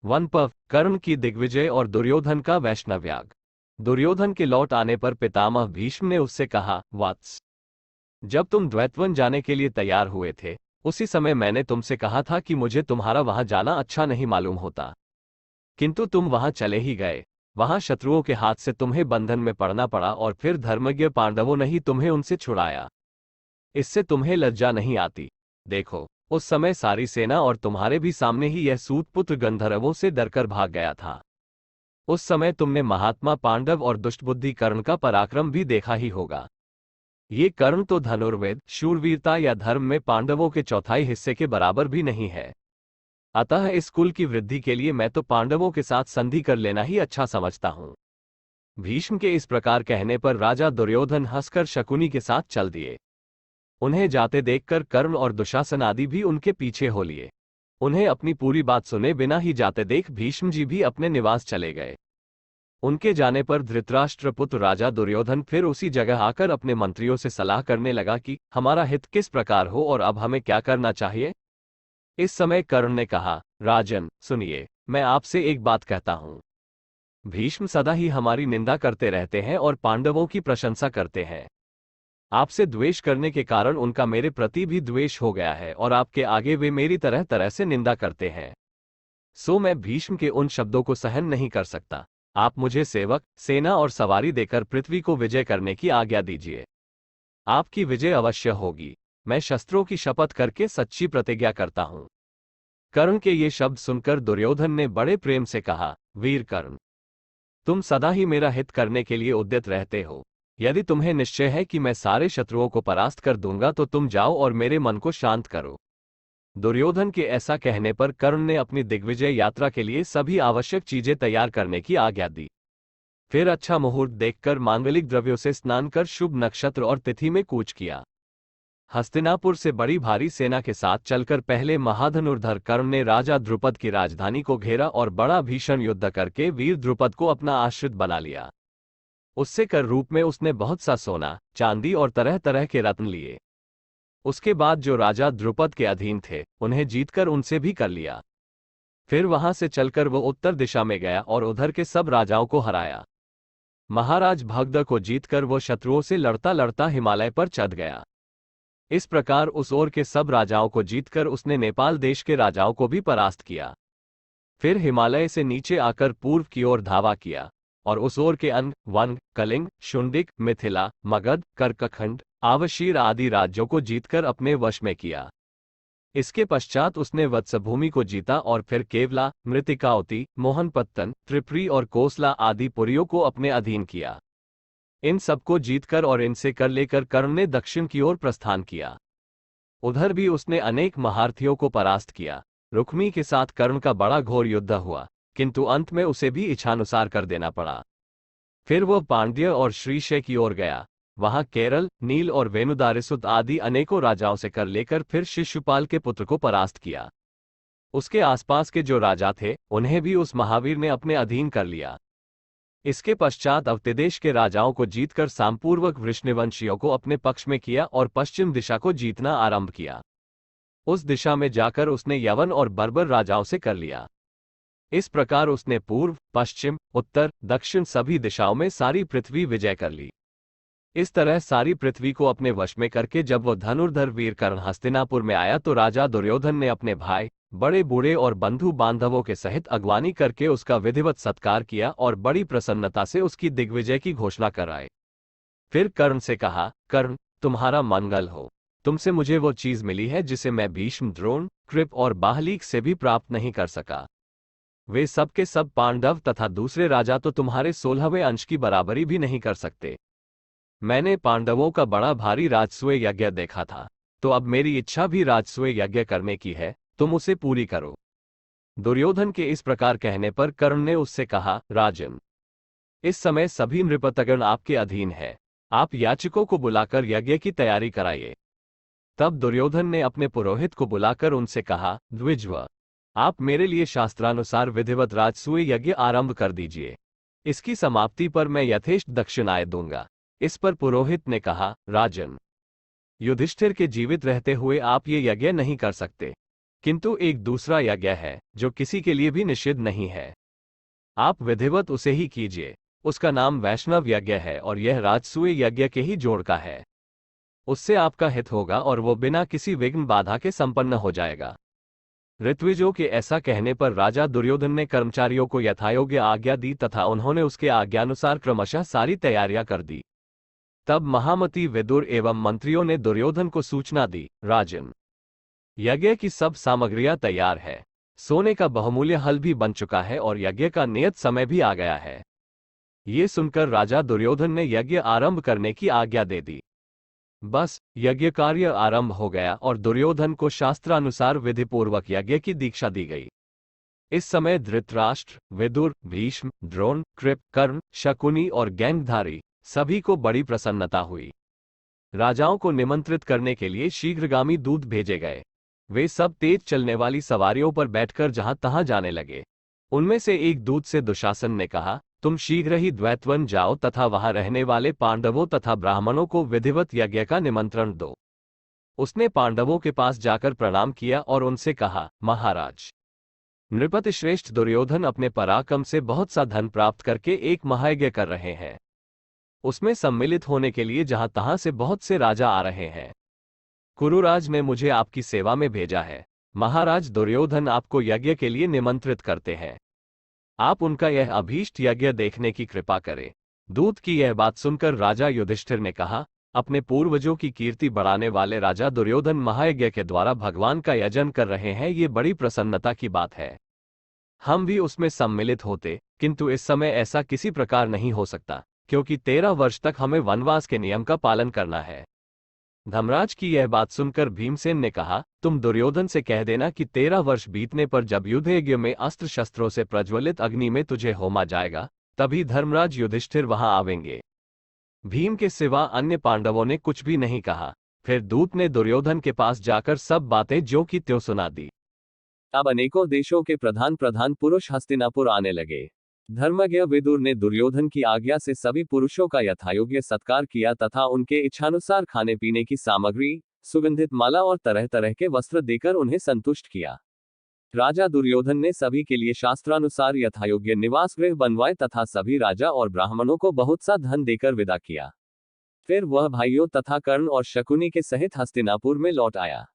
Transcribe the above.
One पर कर्ण की दिग्विजय और दुर्योधन का वैष्णवयाग। दुर्योधन के लौट आने पर पितामह भीष्म ने उससे कहा, वत्स, जब तुम द्वैतवन जाने के लिए तैयार हुए थे, उसी समय मैंने तुमसे कहा था कि मुझे तुम्हारा वहां जाना अच्छा नहीं मालूम होता, किंतु तुम वहां चले ही गए। वहां शत्रुओं के हाथ से तुम्हें बंधन में पड़ना पड़ा और फिर धर्मज्ञ पांडवों ने ही तुम्हें उनसे छुड़ाया। इससे तुम्हें लज्जा नहीं आती? देखो, उस समय सारी सेना और तुम्हारे भी सामने ही यह सूतपुत्र गंधर्वों से डरकर भाग गया था। उस समय तुमने महात्मा पांडव और दुष्टबुद्धि कर्ण का पराक्रम भी देखा ही होगा। ये कर्ण तो धनुर्वेद, शूरवीरता या धर्म में पांडवों के चौथाई हिस्से के बराबर भी नहीं है। अतः इस कुल की वृद्धि के लिए मैं तो पांडवों के साथ संधि कर लेना ही अच्छा समझता हूं। भीष्म के इस प्रकार कहने पर राजा दुर्योधन हंसकर शकुनी के साथ चल दिए। उन्हें जाते देखकर कर्ण और दुशासन आदि भी उनके पीछे हो लिए। उन्हें अपनी पूरी बात सुने बिना ही जाते देख भीष्म जी भी अपने निवास चले गए। उनके जाने पर धृतराष्ट्र पुत्र राजा दुर्योधन फिर उसी जगह आकर अपने मंत्रियों से सलाह करने लगा कि हमारा हित किस प्रकार हो और अब हमें क्या करना चाहिए। इस समय कर्ण ने कहा, राजन सुनिए, मैं आपसे एक बात कहता हूं। भीष्म सदा ही हमारी निंदा करते रहते हैं और पांडवों की प्रशंसा करते हैं। आपसे द्वेष करने के कारण उनका मेरे प्रति भी द्वेष हो गया है और आपके आगे वे मेरी तरह तरह से निंदा करते हैं। सो मैं भीष्म के उन शब्दों को सहन नहीं कर सकता। आप मुझे सेवक, सेना और सवारी देकर पृथ्वी को विजय करने की आज्ञा दीजिए। आपकी विजय अवश्य होगी। मैं शस्त्रों की शपथ करके सच्ची प्रतिज्ञा करता हूं। कर्ण के ये शब्द सुनकर दुर्योधन ने बड़े प्रेम से कहा, वीर कर्ण, तुम सदा ही मेरा हित करने के लिए उद्यत रहते हो। यदि तुम्हें निश्चय है कि मैं सारे शत्रुओं को परास्त कर दूंगा तो तुम जाओ और मेरे मन को शांत करो। दुर्योधन के ऐसा कहने पर कर्ण ने अपनी दिग्विजय यात्रा के लिए सभी आवश्यक चीजें तैयार करने की आज्ञा दी। फिर अच्छा मुहूर्त देखकर मांगलिक द्रव्यों से स्नान कर शुभ नक्षत्र और तिथि में कूच किया। हस्तिनापुर से बड़ी भारी सेना के साथ चलकर पहले महाधनुर्धर कर्ण ने राजा द्रुपद की राजधानी को घेरा और बड़ा भीषण युद्ध करके वीर द्रुपद को अपना आश्रित बना लिया। उससे कर रूप में उसने बहुत सा सोना, चांदी और तरह तरह के रत्न लिए। उसके बाद जो राजा द्रुपद के अधीन थे, उन्हें जीतकर उनसे भी कर लिया। फिर वहां से चलकर वो उत्तर दिशा में गया और उधर के सब राजाओं को हराया। महाराज भगद को जीतकर वो शत्रुओं से लड़ता लड़ता हिमालय पर चढ़ गया। इस प्रकार उस ओर के सब राजाओं को जीतकर उसने नेपाल देश के राजाओं को भी परास्त किया। फिर हिमालय से नीचे आकर पूर्व की ओर धावा किया और उस ओर के अंग, वंग, कलिंग, शुंडिक, मिथिला, मगध, कर्कखंड, आवशीर आदि राज्यों को जीतकर अपने वश में किया। इसके पश्चात उसने वत्सभूमि को जीता और फिर केवला, मृतिकावती, मोहनपत्तन, त्रिपुरी और कोसला आदि पुरियों को अपने अधीन किया। इन सबको जीतकर और इनसे कर लेकर कर्ण ने दक्षिण की ओर प्रस्थान किया। उधर भी उसने अनेक महारथियों को परास्त किया। रुक्मी के साथ कर्ण का बड़ा घोर युद्ध हुआ, किंतु अंत में उसे भी इच्छानुसार कर देना पड़ा। फिर वह पांड्य और श्रीशय की ओर गया। वहां केरल, नील और वेणुदारिसुत आदि अनेकों राजाओं से कर लेकर फिर शिशुपाल के पुत्र को परास्त किया। उसके आसपास के जो राजा थे, उन्हें भी उस महावीर ने अपने अधीन कर लिया। इसके पश्चात अवतिदेश के राजाओं को जीतकर सामपूर्वक वृष्णिवंशियों को अपने पक्ष में किया और पश्चिम दिशा को जीतना आरंभ किया। उस दिशा में जाकर उसने यवन और बर्बर राजाओं से कर लिया। इस प्रकार उसने पूर्व, पश्चिम, उत्तर, दक्षिण सभी दिशाओं में सारी पृथ्वी विजय कर ली। इस तरह सारी पृथ्वी को अपने वश में करके जब वह धनुर्धर वीर कर्ण हस्तिनापुर में आया तो राजा दुर्योधन ने अपने भाई, बड़े बूढ़े और बंधु बांधवों के सहित अगवानी करके उसका विधिवत सत्कार किया और बड़ी प्रसन्नता से उसकी दिग्विजय की घोषणा कराई। फिर कर्ण से कहा, कर्ण, तुम्हारा मंगल हो। तुमसे मुझे वो चीज मिली है जिसे मैं भीष्म, द्रोण, कृप और बाहलीक से भी प्राप्त नहीं कर सका। वे सब के सब पांडव तथा दूसरे राजा तो तुम्हारे 16वें अंश की बराबरी भी नहीं कर सकते। मैंने पांडवों का बड़ा भारी राजसूय यज्ञ देखा था, तो अब मेरी इच्छा भी राजसूय यज्ञ करने की है, तुम उसे पूरी करो। दुर्योधन के इस प्रकार कहने पर कर्ण ने उससे कहा, राजन, इस समय सभी नृपतगण आपके अधीन है। आप याचकों को बुलाकर यज्ञ की तैयारी कराइए। तब दुर्योधन ने अपने पुरोहित को बुलाकर उनसे कहा, द्विजव, आप मेरे लिए शास्त्रानुसार विधिवत राजसूय यज्ञ आरंभ कर दीजिए। इसकी समाप्ति पर मैं यथेष्ट दक्षिणाएं दूंगा। इस पर पुरोहित ने कहा, राजन, युधिष्ठिर के जीवित रहते हुए आप ये यज्ञ नहीं कर सकते, किंतु एक दूसरा यज्ञ है जो किसी के लिए भी निषिद्ध नहीं है। आप विधिवत उसे ही कीजिए। उसका नाम वैष्णव यज्ञ है और यह राजसूय यज्ञ के ही जोड़ का है। उससे आपका हित होगा और वो बिना किसी विघ्न बाधा के संपन्न हो जाएगा। ऋत्विजों के ऐसा कहने पर राजा दुर्योधन ने कर्मचारियों को यथायोग्य आज्ञा दी तथा उन्होंने उसके आज्ञानुसार क्रमशः सारी तैयारियां कर दी। तब महामती विदुर एवं मंत्रियों ने दुर्योधन को सूचना दी, राजन, यज्ञ की सब सामग्रियां तैयार है, सोने का बहुमूल्य हल भी बन चुका है और यज्ञ का नियत समय भी आ गया है। ये सुनकर राजा दुर्योधन ने यज्ञ आरंभ करने की आज्ञा दे दी। बस यज्ञ कार्य आरंभ हो गया और दुर्योधन को शास्त्रानुसार विधिपूर्वक यज्ञ की दीक्षा दी गई। इस समय धृतराष्ट्र, विदुर, भीष्म, द्रोण, कृप, कर्ण, शकुनी और गैंगधारी सभी को बड़ी प्रसन्नता हुई। राजाओं को निमंत्रित करने के लिए शीघ्रगामी दूत भेजे गए। वे सब तेज चलने वाली सवारियों पर बैठकर जहां तहां जाने लगे। उनमें से एक दूत से दुशासन ने कहा, तुम शीघ्र ही द्वैतवन जाओ तथा वहां रहने वाले पांडवों तथा ब्राह्मणों को विधिवत यज्ञ का निमंत्रण दो। उसने पांडवों के पास जाकर प्रणाम किया और उनसे कहा, महाराज, नृपति श्रेष्ठ दुर्योधन अपने पराक्रम से बहुत सा धन प्राप्त करके एक महायज्ञ कर रहे हैं। उसमें सम्मिलित होने के लिए जहां तहां से बहुत से राजा आ रहे हैं। कुरुराज ने मुझे आपकी सेवा में भेजा है। महाराज दुर्योधन आपको यज्ञ के लिए निमंत्रित करते हैं। आप उनका यह अभीष्ट यज्ञ देखने की कृपा करें। दूत की यह बात सुनकर राजा युधिष्ठिर ने कहा, अपने पूर्वजों की कीर्ति बढ़ाने वाले राजा दुर्योधन महायज्ञ के द्वारा भगवान का यजन कर रहे हैं, ये बड़ी प्रसन्नता की बात है। हम भी उसमें सम्मिलित होते, किंतु इस समय ऐसा किसी प्रकार नहीं हो सकता, क्योंकि 13 वर्ष तक हमें वनवास के नियम का पालन करना है। धर्मराज की यह बात सुनकर भीमसेन ने कहा, तुम दुर्योधन से कह देना कि 13 वर्ष बीतने पर जब युद्ध यज्ञ में अस्त्र शस्त्रों से प्रज्वलित अग्नि में तुझे होमा जाएगा, तभी धर्मराज युधिष्ठिर वहां आवेंगे। भीम के सिवा अन्य पांडवों ने कुछ भी नहीं कहा। फिर दूत ने दुर्योधन के पास जाकर सब बातें ज्यों की त्यों सुना दी। अब अनेकों देशों के प्रधान प्रधान पुरुष हस्तिनापुर आने लगे। धर्मज्ञ विदुर ने दुर्योधन की आज्ञा से सभी पुरुषों का यथायोग्य सत्कार किया तथा उनके इच्छानुसार खाने पीने की सामग्री, सुगंधित माला और तरह तरह के वस्त्र देकर उन्हें संतुष्ट किया। राजा दुर्योधन ने सभी के लिए शास्त्रानुसार यथायोग्य निवास गृह बनवाए तथा सभी राजा और ब्राह्मणों को बहुत सा धन देकर विदा किया। फिर वह भाइयों तथा कर्ण और शकुनी के सहित हस्तिनापुर में लौट आया।